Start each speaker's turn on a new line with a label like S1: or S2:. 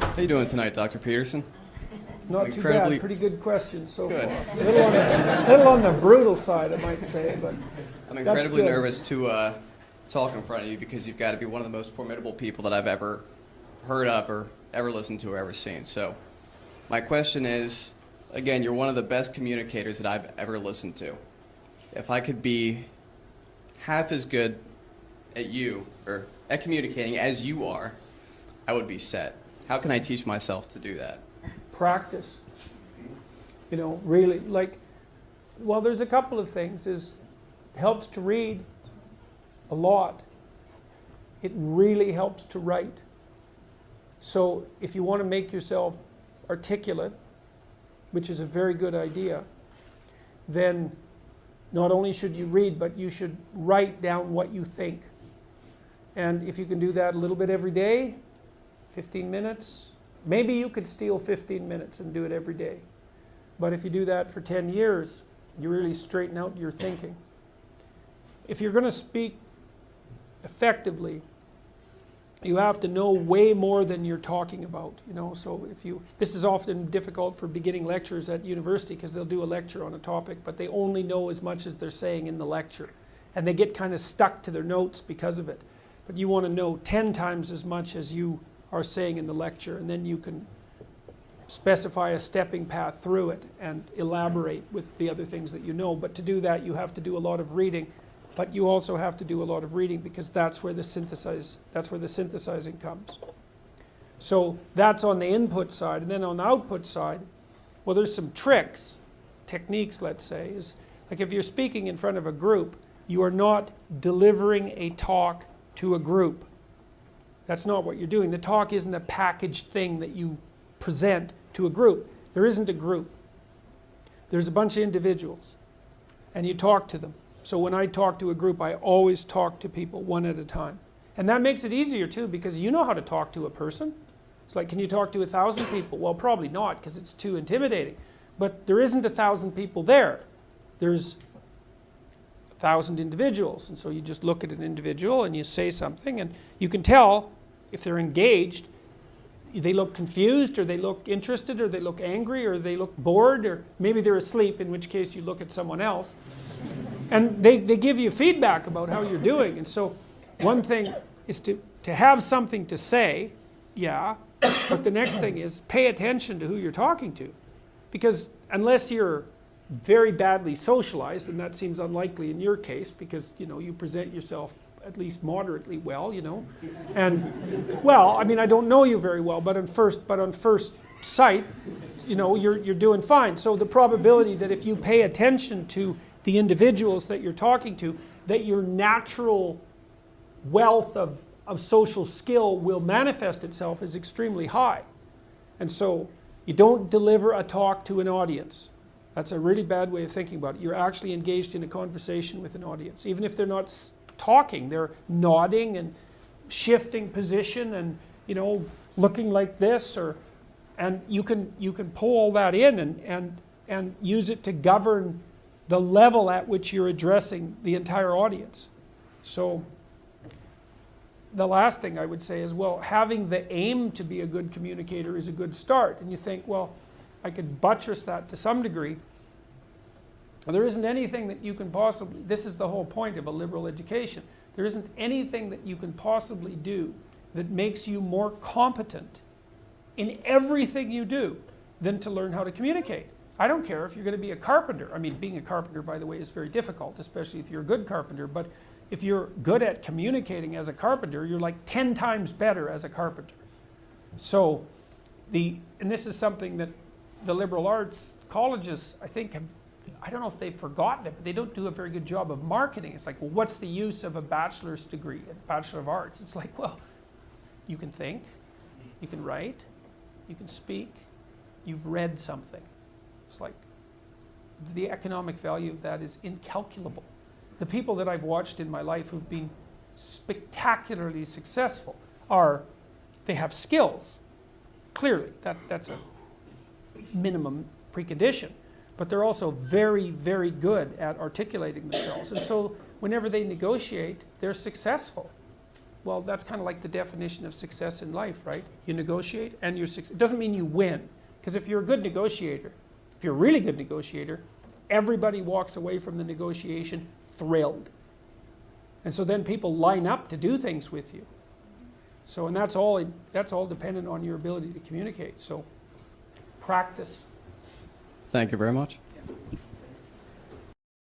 S1: How you doing tonight, Dr. Peterson?
S2: Not too bad. Pretty good questions so
S1: Good.
S2: far. A little on the brutal side, I might say, but
S1: I'm incredibly nervous to talk in front of you because you've got to be one of the most formidable people that I've ever heard of or ever listened to or ever seen. So my question is, again, you're one of the best communicators that I've ever listened to. If I could be half as good at you or at communicating as you are, I would be set. How can I teach myself to do that?
S2: practice. You know, really, well, there's a couple of things. It helps to read a lot. It really helps to write. So if you want to make yourself articulate, which is a very good idea, then not only should you read, but you should write down what you think. And if you can do that a little bit every day, 15 minutes, maybe you could steal 15 minutes and do it every day. But if you do that for 10 years, you really straighten out your thinking. If you're going to speak effectively, you have to know way more than you're talking about, you know. So this is often difficult for beginning lecturers at university because they'll do a lecture on a topic, but they only know as much as they're saying in the lecture. And they get kind of stuck to their notes because of it. But you want to know 10 times as much as you are saying in the lecture, and then you can specify a stepping path through it and elaborate with the other things that you know. But to do that, you have to do a lot of reading. But you also have to do a lot of reading because that's where the synthesizing comes. So that's on the input side. And then on the output side, well, there's some techniques, let's say, is like if you're speaking in front of a group, you are not delivering a talk to a group. That's not what you're doing. The talk isn't a packaged thing that you present to a group. There isn't a group. There's a bunch of individuals, and you talk to them. So when I talk to a group, I always talk to people one at a time. And that makes it easier too, because you know how to talk to a person. It's like, can you talk to 1,000 people? Well, probably not, because it's too intimidating. But there isn't 1,000 people there. There's 1,000 individuals. And so you just look at an individual and you say something, and you can tell if they're engaged. They look confused, or they look interested, or they look angry, or they look bored, or maybe they're asleep, in which case you look at someone else. And they give you feedback about how you're doing. And so one thing is to have something to say, yeah, but the next thing is pay attention to who you're talking to. Because unless you're very badly socialized, and that seems unlikely in your case because, you know, you present yourself at least moderately well, you know. And, well, I mean, I don't know you very well, but on first sight, you know, you're doing fine. So the probability that if you pay attention to the individuals that you're talking to, that your natural wealth of social skill will manifest itself is extremely high. And so you don't deliver a talk to an audience. That's a really bad way of thinking about it. You're actually engaged in a conversation with an audience. Even if they're not talking, they're nodding and shifting position and, you know, looking like this, and you can pull all that in and use it to govern the level at which you're addressing the entire audience. So the last thing I would say is, well, having the aim to be a good communicator is a good start. And you think, well, I could buttress that to some degree. Well, there isn't anything that you can possibly, this is the whole point of a liberal education, there isn't anything that you can possibly do that makes you more competent in everything you do than to learn how to communicate. I don't care if you're going to be a carpenter. I mean, being a carpenter, by the way, is very difficult, especially if you're a good carpenter. But if you're good at communicating as a carpenter, you're like 10 times better as a carpenter. So, and this is something that the liberal arts colleges, I think, I don't know if they've forgotten it, but they don't do a very good job of marketing. It's like, well, what's the use of a bachelor's degree, a Bachelor of Arts? It's like, well, you can think, you can write, you can speak, you've read something. It's like the economic value of that is incalculable. The people that I've watched in my life who've been spectacularly successful they have skills. Clearly, that's a minimum precondition. But they're also very, very good at articulating themselves. And so whenever they negotiate, they're successful. well, that's kind of like the definition of success in life, right? You negotiate and you're it doesn't mean you win. Because if you're a good negotiator, if you're a really good negotiator, everybody walks away from the negotiation thrilled. And so then people line up to do things with you. So, and that's all dependent on your ability to communicate. So practice.
S1: Thank you very much.
S2: Yeah.